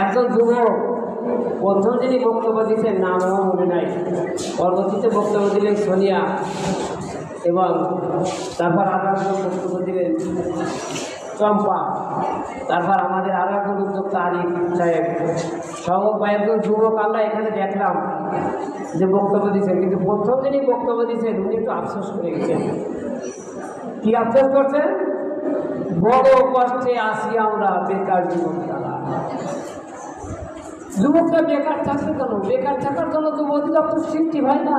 একজন যুবক প্রথম যিনি বক্তব্য দিচ্ছেন নামও মনে নাই, পরবর্তীতে বক্তব্য দিলেন সোনিয়া, এবং তারপর আরো একজন বক্তব্য দিলেন চম্পা, তারপর আমাদের আরো একজন উদ্যোক্তা আরিফ সাহেব সহ কয়েকজন যুবক আমরা এখানে দেখলাম যে বক্তব্য দিচ্ছেন। কিন্তু প্রথম যিনি বক্তব্য দিচ্ছেন উনি একটু আফসোস করে গেছেন। কি আফসোস করছেন? বড় কষ্টে আসি আমরা বেকার জীবন তারা। যুবকরা বেকার থাকছে কেন? বেকার থাকার জন্য তো অধিদপ্তর সৃষ্টি হয় না।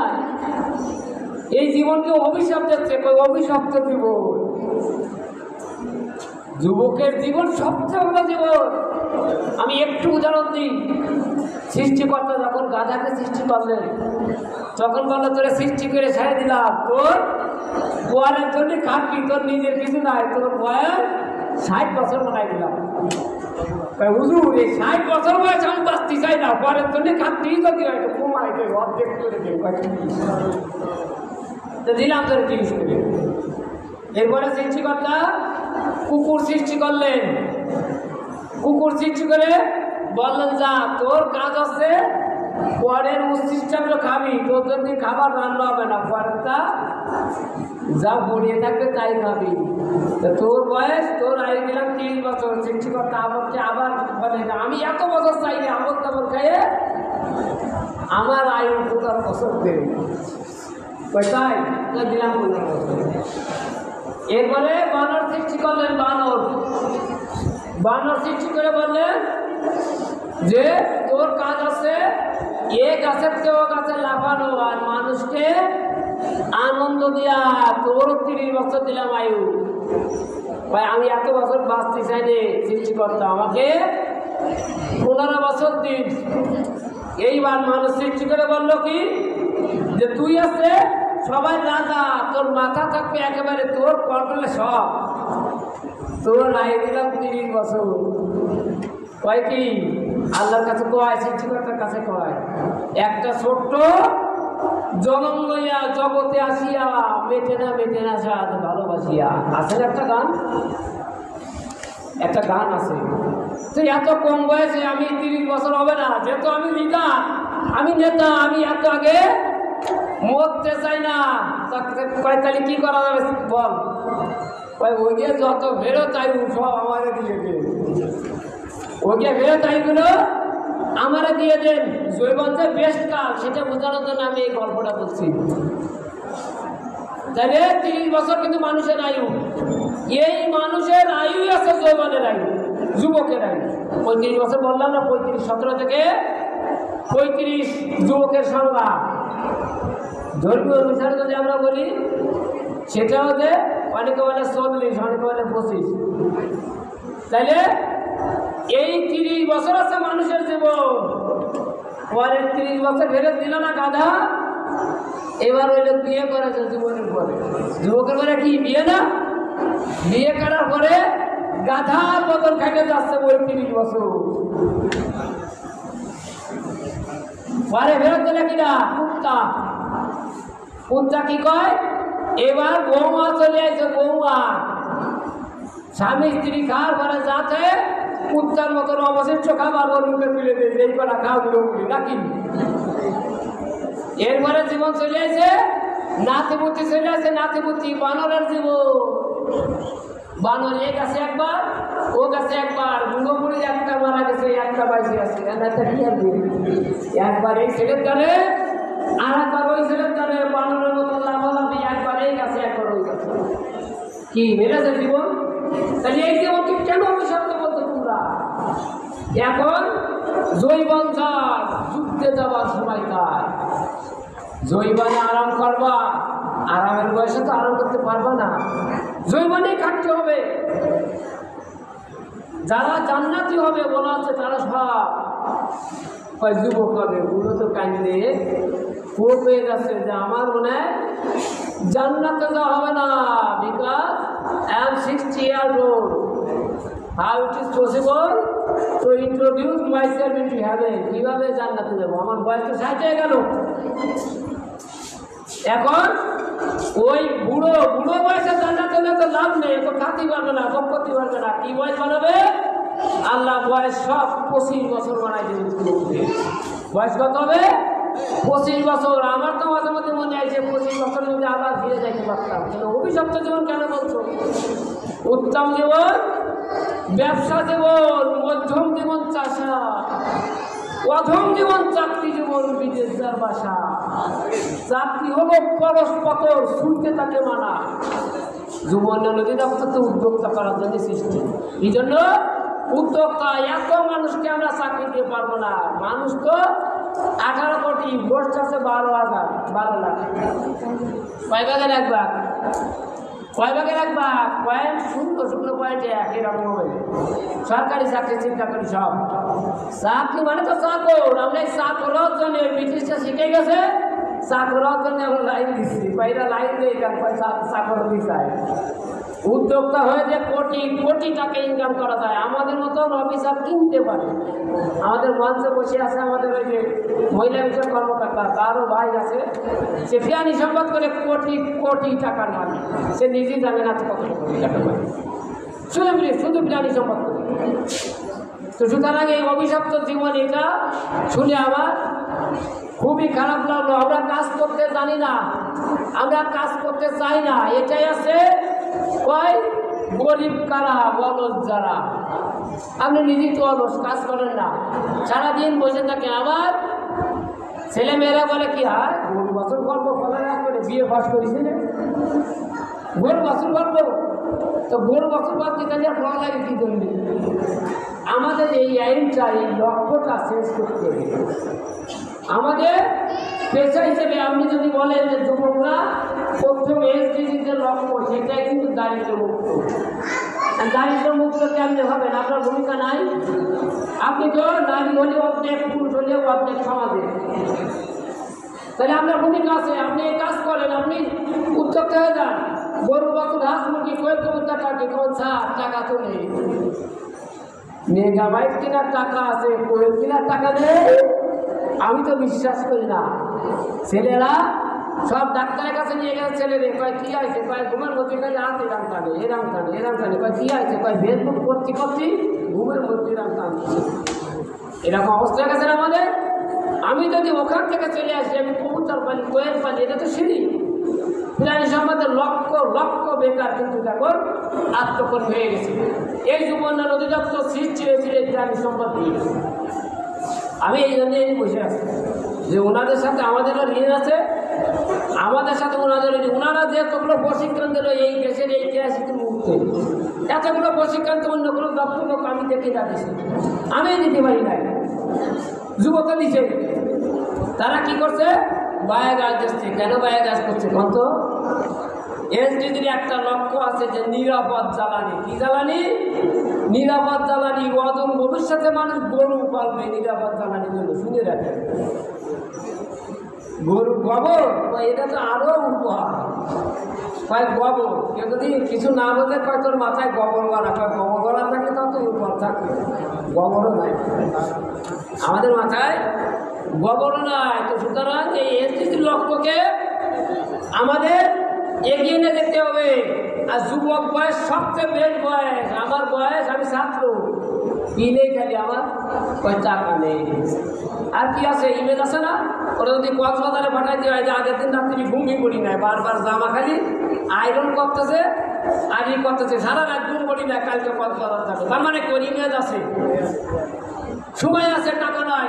এই জীবনকে অভিশাপ দিচ্ছে, অভিশপ্ত জীবন। যুবকের জীবন সবচেয়ে বড় জীবন। আমি একটু উদাহরণ দিই। সৃষ্টিকর্তা যখন গাধাকে সৃষ্টি করলেন তখন বললো তোরে সৃষ্টি করে ছেড়ে দিলাম, তোর পরের জন্য খাটবি, তোর নিজের কিছু নাই, তোর বয়স 60 বছর বানাই দিলাম। হুজুর এই 60 বছর বয়স আমি বাঁচতে চাই না, পরের জন্য খাটতেই যদি হয় তো কমাই দেয়, অর্ধেক করে দিলাম তোর 30 করে। এরপরে সৃষ্টিকর্তা কুকুর সৃষ্টি করলেন। কুকুর সৃষ্টি করে বললেন যা তোর কাজ আছে পরের উচ্ছিষ্টগুলো খাবি, তোর জন্য খাবার রান্না হবে না, পরেরটা যা গড়িয়ে থাকবে তাই খাবি। তোর বয়স তোর আয়ু দিলাম 30 বছর। সৃষ্টিকর্তা আমাকে আবার বলে আমি এত বছর চাইলে আমল তাবল খাইয়ে আমার আয়ু 15 বছর দেবে, তাই দিলাম 15 বছর। এরপরে বানর সৃষ্টি করলেন। বানর সৃষ্টি করে বললেন যে তোর কাজ আছে এ গাছের চেয়ে ও গাছে লাফানো আর মানুষকে আনন্দ দিয়া, তোর 30 বছর দিলাম আয়ু। ভাই আমি এত বছর বাঁচতে চাই রে, সৃষ্টিকর্তা আমাকে 15 বছর দিন। এইবার মানুষ সৃষ্টি করে বললো কি যে তুই আছে সবাই রাজা, তোর মাথা থাকবে একেবারে তোর কন্ট্রোলে সব, তোর আয়ু দিলাম 30 বছর। কয় কি আল্লাহর কাছে কয়, সৃষ্টিকর্তার কাছে কয় একটা ছোট্ট জনম লইয়া জগতে আসিয়া মেটে না সাথ ভালোবাসিয়া। আছে না একটা গান আছে। তুই এত কম বয়সে, আমি 30 বছর হবে না, যেহেতু আমি লিডার, আমি নেতা, আমি এত আগে মরতে চাই না। তাহলে কি করা যাবে বল? ওই গিয়ে যত ফেরত আইব সব আমারে দিয়ে দেন, ওই গিয়ে ফেরত আইগুলো আমারে দিয়ে দেন। জৈবন্তে বেস্ট কাল সেটা বোঝানোর জন্য আমি এই গল্পটা বলছি। তাহলে 30 বছর কিন্তু মানুষের আয়ু, এই মানুষের আয়ু আছে জৈবনের আয়ু, যুবকের আয়ু 35 বছর বললাম না, 35 17 থেকে 35 যুবকের সংজ্ঞা। ধর্মীয় অনুসারে যদি আমরা বলি সেটা হচ্ছে অনেকে বলে 40, অনেকে বলে 25। তাইলে এই 30 বছর আছে মানুষের জীবন, পরের 30 বছর ফেরত দিল না গাধা। এবার হইলো বিয়ে করেছে জীবনের পরে। যুবকের পরে কি বিয়ে না? বিয়ে করার পরে গাধার মতন খাইতে যাচ্ছে ওই 30 বছর। পরে ফেরত দিলে কিনা কুত্তা কি কয়? এবার বৌমা চলে আসছে। বৌমা স্বামী স্ত্রী খাওয়ার পরে যাতে কুত্তার মতন অবশিষ্ট খাবার ওর মুখে তুলে দিয়েছে, এই কটা খাও বলি নাকি। এরপরে জীবন চলে আসে, নাতিপুতি চলে আসে। নাতিপুতি বানরের জীবন। বানর এ গাছে একবার, ও গাছে একবার, বুড়ো বুড়ি একটা মারা গেছে, একটা বাইসে আছে। একবার এই ছেলের দ্বারে আর একবার ওই ছেলের দ্বারে, বানরের মতো লাফালাফি, একবার এই গাছে একবার ওই গাছে। কি মেরেছে জীবন? তাহলে এই জীবনকে কেন অভিশপ্ত বলতো তোমরা? এখন জৈবন চার যুদ্ধে যাওয়ার সময় তাই জৈবনে আরাম করবা। আরামের বয়সে তো আরাম করতে পারবা না, জৈবনেই কাটতে হবে। যারা জান্নাতি হবে বলা হচ্ছে তারা সব যুবক হবে। ওগুলো তো কান্দে ও পেয়ে যাচ্ছে যে আমার মনে হয় জান্নাতে যাওয়া হবে না, because I am 60 years old. How it is possible to introduce myself into heaven? কিভাবে জান্নাতে যাবো? আমার বয়স তো 60 হয়ে গেল। এখন ওই বুড়ো বয়সে জান্নাতে গেলে তো লাভ নেই, তো খাতে পারবে না, সব করতে পারবে না। কি বয়স বানাবে? আল্লাহ বয়স সব 25 বছর বানাই দেবে। বয়স কত হবে? 25 বছর। আমার তো মাঝে মধ্যে মনে হয় যে 25 বছর যদি আবার ফিরে যাইতে পারতাম। কিন্তু অভিশপ্ত জীবন কেন বলছো? উত্তম জীবন ব্যবসা জীবন, মধ্যম জীবন চাষা, অধম জীবন চাকরি জীবন, বিদেশ যার বাসা। চাকরি হলো পরশ পতর, শুনতে তাকে মানা। জীবন অধিদপ্তর তো উদ্যোক্তা করার জন্য সৃষ্টি। এই জন্য উদ্যোক্তা, এত মানুষকে আমরা চাকরি দিতে পারবো না। মানুষ তো 18 কোটি, পোস্ট আছে 12 লাখ। কয় ভাগের এক ভাগ? কয় ভাগের এক ভাগ? পয়েন্ট 0.0.1 এরকম হবে। সরকারি চাকরি চিন্তা করি সব। চাকরি মানে তো চাকর। আমরা এই চাকরের জন্য ব্রিটিশরা শিখে গেছে, চাকরের জন্য আমরা লাইন দিচ্ছি। বাইরে লাইন দিয়ে চাকর দিচ্ছি। উদ্যোক্তা হয়ে যে কোটি কোটি টাকা ইনকাম করা যায়। আমাদের মতন অফিসার কিনতে পারে। আমাদের মঞ্চে বসে আছে আমাদের ওই যে মহিলা বিষয় কর্মকর্তা, তারও ভাই আছে, সে ফিয়ানি সম্পদ করে কোটি কোটি টাকার মালিক। সে নিজেই জানে না কত কোটি টাকা মালিক, শুধু ফিয়ানি সম্পদ করে। তো সুতরাং এই অভিশপ্ত জীবন, এটা শুনে আমার খুবই খারাপ লাগলো। আমরা কাজ করতে জানি না, আমরা কাজ করতে চাই না। এটাই আছে কয় গরিব কারা, অলস যারা। আপনি নিজেই তো অলস, কাজ করেন না, সারাদিন বসে থাকেন। আবার ছেলে মেয়েরা বলে কি হয়, গরু বছর গল্প পড়ালেখা করে বিয়ে পাস করেছি না, গরু বছর গল্প। তো গরু বছর বাদ দিতে পড়ালেখা কি করবে? আমাদের এই আইনটা, এই লক্ষ্যটা শেষ করতে হবে। আমাদের পেশা হিসেবে আপনি যদি বলেন যে যুবকরা প্রথম এসডিজির লক্ষ্য, সেটাই কিন্তু দারিদ্র মুক্ত। দারিদ্র মুক্ত কেমনে হবেন? আপনার ভূমিকা নাই। আপনি তো নারী হলেও অর্ধেক, পুরুষ হলেও অর্ধেক সমাজে, তাহলে আপনার ভূমিকা আছে। আপনি এই কাজ করেন, আপনি উদ্যোক্তা হয়ে যান। গরু বছর হাঁস মুরগি কয়েক টাকা কোন টাকা তো নেই, মেগাবাইট কেনার টাকা আছে, কোয়েল কেনার টাকা নেই। আমি তো বিশ্বাস করি না। ছেলেরা সব ডাক্তারের কাছে নিয়ে গেছে, ছেলেদের কয় কি আছে, কয় ঘুমের মধ্যে হাত এরাম টানে, এরাম টানে, এরাম টানে। কয় কি আছে, কয় ফেসবুক করছি ঘুমের মধ্যে এরাম টানছি। এরকম অবস্থা গেছে আমাদের। আমি যদি ওখান থেকে চলে আসি, আমি কবুতর পালি, কোয়েল পালি, এটা তো সিঁড়ি। প্রাণী সম্পদের লক্ষ লক্ষ বেকার কিন্তু এখন আত্মকর্মী হয়ে গেছে। এই জীবন অধিদপ্তর সিট ছিঁড়ে ছিঁড়ে প্রাণী সম্পদ হয়ে গেছে। আমি এই জন্যই বসে আছি যে ওনাদের সাথে আমাদেরও ঋণ আছে, আমাদের সাথে ওনাদের ঋণ। ওনারা যে এতগুলো প্রশিক্ষণ দিল এই দেশের ঐতিহাসিক মুহূর্তে, এতগুলো প্রশিক্ষণ তো অন্য কোনো দপ্তর লোক আমি দেখে রাখিছি, আমি দিতে পারি নাই, যুবক দিছে। তারা কি করছে? বায়ে গাছ দিচ্ছে। কেন বায়ে গাছ করছে? কত এসডিজির একটা লক্ষ্য আছে যে নিরাপদ জ্বালানি। কি জ্বালানি? নিরাপদ জ্বালানি। অদূর ভবিষ্যতে মানুষ গরু পালবে নিরাপদ জ্বালানির জন্য। শুনে রাখেন, গরু গোবর, এটা তো আরো উপহার। কয় গোবর, কেউ যদি কিছু না বোঝে কয় তোর মাথায় গোবর গড়া, কয় গোবর গড়া থাকলে তত উপহার থাকবে। গোবরও নাই আমাদের মাথায়, গোবরও নাই। তো সুতরাং এই এসডিজির লক্ষ্যকে আমাদের এগিয়ে নিয়ে দেখতে হবে। আর যুবক বয়স সবচেয়ে বেশ বয়স। আমার বয়স, আমি ছাত্র, কি নেই খালি আমার, কয় টাকা নেই। আর কি আছে? ইমেজ আছে না? ওরা যদি কক্সবাজারে পাঠাই দেওয়া হয় যে আগের দিন রাত্রি ঘুমই করি নাই, বারবার জামা খালি আয়রন করতেছে আর ই করতেছে, সারা রাত ঘুম করি না, কালকে কক্সবাজার যাবে। তার মানে কোন ইমেজ আছে, সময় আছে, টাকা নাই।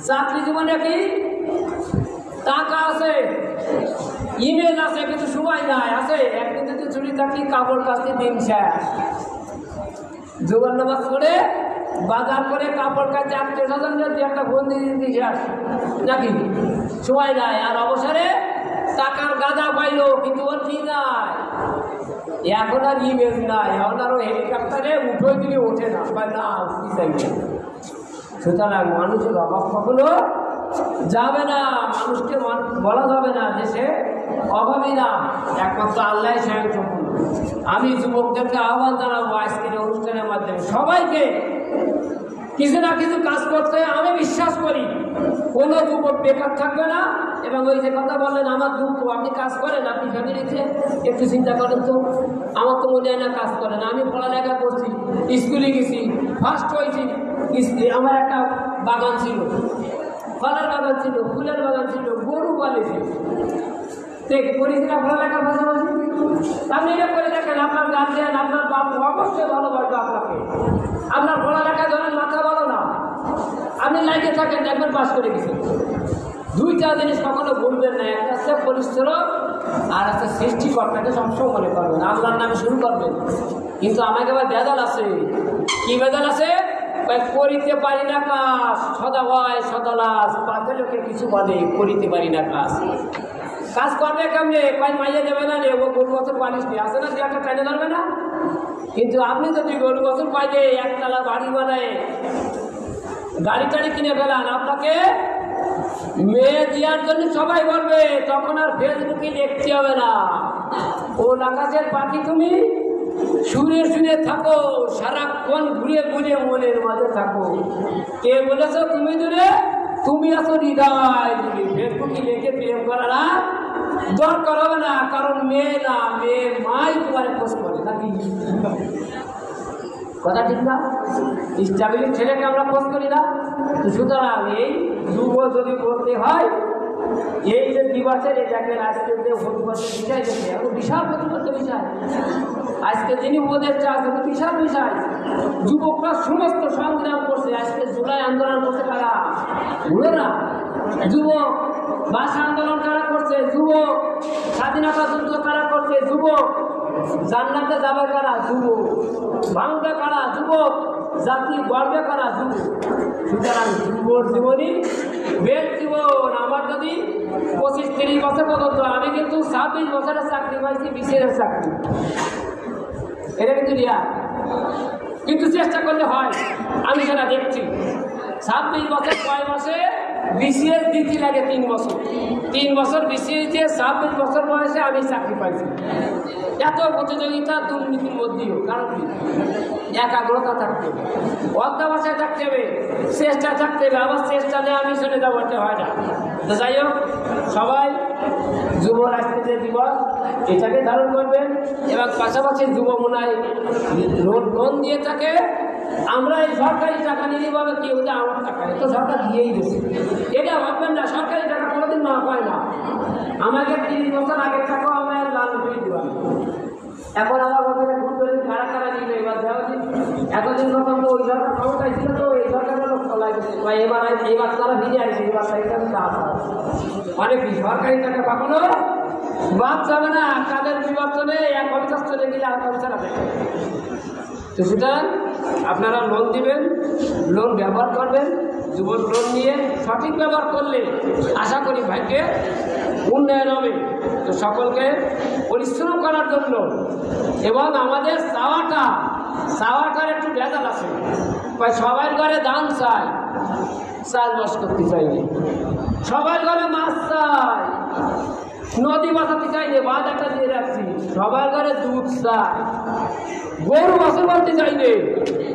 চাকরি জীবনে কি টাকা আছে, ইমেল আছে, কিন্তু সময় নাই। আছে একদিন যদি ছুটি থাকি, কাপড় কাচতে দিন শেষ। জোগান নামাজ করে বাজার করে কাপড় কাচতে 800,000 দিয়ে একটা ফোন দিয়ে দিতে শেষ নাকি? সময় নাই। আর অবসরে টাকার গাদা পাইলো, কিন্তু ওর কি নাই, এখন আর ইমেজ নাই। এখন আরো হেলিকপ্টারে উঠে দিলে ওঠে না, না উঠতে চাইবে। সুতরাং মানুষের অভাব কখনো যাবে না। মানুষকে বলা যাবে না যে সে অভাবী না, একমাত্র আল্লাহ স্বয়ং সম্পূর্ণ। আমি যুবকদেরকে আহ্বান জানাবো আজকের অনুষ্ঠানের মাধ্যমে, সবাইকে কিছু না কিছু কাজ করতে। আমি বিশ্বাস করি কোনো যুবক বেকার থাকবে না। এবং ওই যে কথা বললেন, আমার দুঃখ, আপনি কাজ করেন, আপনি ফ্যামিলিতে একটু চিন্তা করেন তো। আমার তো মনে হয় না কাজ করেন। আমি পড়ালেখা করছি, স্কুলে গেছি, ফার্স্ট হয়েছি। আমার একটা বাগান ছিল, ফলের বাগান ছিল, ফুলের বাগান ছিল, গরু পালেছি। পড়েছিলাম পড়ালেখার পাশাপাশি। আপনি এটা করে দেখেন, আপনার গার্জিয়ান, আপনার বাপ অবশ্যই ভালোবাসবে আপনাকে। আপনার পড়ালেখা ধরেন মাথা ভালো না, আপনি লাইনে থাকেন, দেখবেন পাস করে গেছেন। দুইটা জিনিস কখনো ভুলবেন না, একটা হচ্ছে পরিশ্রম আর একটা সৃষ্টিকর্তাকে সবসময় মনে করবেন, আল্লাহর নামে শুরু করবেন। কিন্তু আমাকে আবার বেদাল আছে। কি বেদাল আছে? করিতে পারি না কাজ, সদা ভয় সদা লাজ, পাতে লোকে কিছু বলে করিতে পারি না কাজ। কাজ করবে কেমনে? মাইয়া দেবে না রে, ও গরু বছর পালিশ নিয়ে আসে না, যে একটা ট্রেনে ধরবে না। কিন্তু আপনি যদি গরু বছর পাইলে একতলা বাড়ি বানায় গাড়ি টাড়ি কিনে ফেলান, আপনাকে মেয়ে দেওয়ার জন্য সবাই বলবে, তখন আর ফেসবুকে লিখতে হবে না। ও আকাশের পাখি তুমি শুনে শুনে থাকো, সারাক্ষণ ঘুরে ঘুরে মনের মাঝে থাকো। কে বলেছ তুমি দূরে? তুমি আছো হৃদয় দূরে। ফেসবুকে লিখে প্রেম করা না দরকার হবে না, কারণ মেয়ে না, মেয়ে মাই তোমার খোঁজ করে নাকি? কথা ঠিক না? স্ট্রাগলিং ছেলেকে আমরা খোঁজ করি না। সুতরাং এই যুব যদি বলতে হয়, এই যে দিবসের এটাকে আজকে যে প্রতিবাদের বিষয় দেখে এখন বিশাল প্রতিবাদ বিষয়। আজকে যিনি উপদেষ্টা আছে বিশাল বিষয়। যুবকরা সমস্ত সংগ্রাম করছে, আজকে জুলাই আন্দোলন করছে কারা? ভুলো না। যুবক ভাষা আন্দোলন কারা করছে? যুবক স্বাধীনতা যুদ্ধ কারা করছে? যুবক জান্নাতে যাবে কারা? যুবক ভাঙবে কারা? যুবক জাতি গড়বে কারা? যুবক। সুতরাং যুবর জীবনী বেশ জীবন। আমার যদি 25-30 বছর পর্যন্ত, আমি কিন্তু 26 বছরের চাকরি পাইছি, বিসিএস চাকরি। এটা কিন্তু রিয়া, কিন্তু চেষ্টা করলে হয়। আমি সেটা দেখছি। 26 বছর 6 মাসে বিসিএস দিতে লাগে 3 বছর। 3 বছর বিসিএস দিয়ে 26 বছর বয়সে আমি চাকরি পাইছি। এত প্রতিযোগিতা দুর্নীতির মধ্যেও, কারণ একাগ্রতা থাকতে হবে, অধ্যাবসায় থাকতে হবে, চেষ্টা থাকতে হবে। আবার চেষ্টা নিয়ে আমি চলে যাবো, এটা হয় না। তো যাই হোক, সবাই যুব রাজনীতি দিবস এটাকে ধারণ করবেন এবং পাশাপাশি যুব মুনায় লোন দিয়ে থাকে। আমরা এই সরকারি টাকা নিয়ে ভাবে কি হচ্ছে, আমার টাকা তো সরকার দিয়েই দিচ্ছে, এটা ভাববেন না। সরকারি টাকা কোনোদিন না পায় না। আমাকে 30 বছর আগের টাকাও আমরা লাল করে দিলাম। এখন আমার বছরে খুব করে কারা কারা দিল, এবার দেওয়া উচিত। এতদিন প্রথম তো ওই সরকার ক্ষমতায় ছিল, তো এই সরকারের লোক চলাই দিচ্ছে। এবার তারা ভিজে আসছে, এবার সেইটাকে অনেক সরকারি টাকা কখনো বাদ যাবে না। তাদের বিবর্তনে 150 চলে গেলে আর 50 আছে। তো সুতরাং আপনারা লোন দিবেন, লোন ব্যবহার করবেন। যুবক লোন নিয়ে সঠিক ব্যবহার করলে আশা করি ভাগ্যে উন্নয়ন হবে। তো সকলকে পরিশ্রম করার জন্য এবং আমাদের চাওয়াটার একটু ভেজাল আছে। সবার ঘরে ধান চাই, চাষবাস করতে চাইনি। সবার ঘরে মাছ চাই, নদী বাঁচাতে চাইলে বাঁধ একটা দিয়ে রাখছি। সবার ঘরে দুধ চাই, গরু বছর বলতে চাইলে।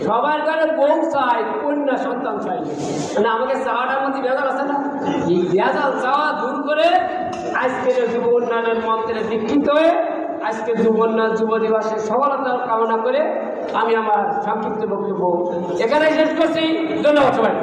সবার ঘরে বউ চাই, কন্যা সন্তান চাইলে। মানে আমাকে চাওয়াটার মধ্যে ভেজাল আছে না? এই ভেজাল চাওয়া দূর করে আজকের যুব উন্নয়নের মন্ত্রে দীক্ষিত হয়ে আজকে যুব উন্নয়ন যুব দিবসের সফলতা কামনা করে আমি আমার সংক্ষিপ্ত বক্তব্য এখানেই শেষ করছি। ধন্যবাদ সবাই।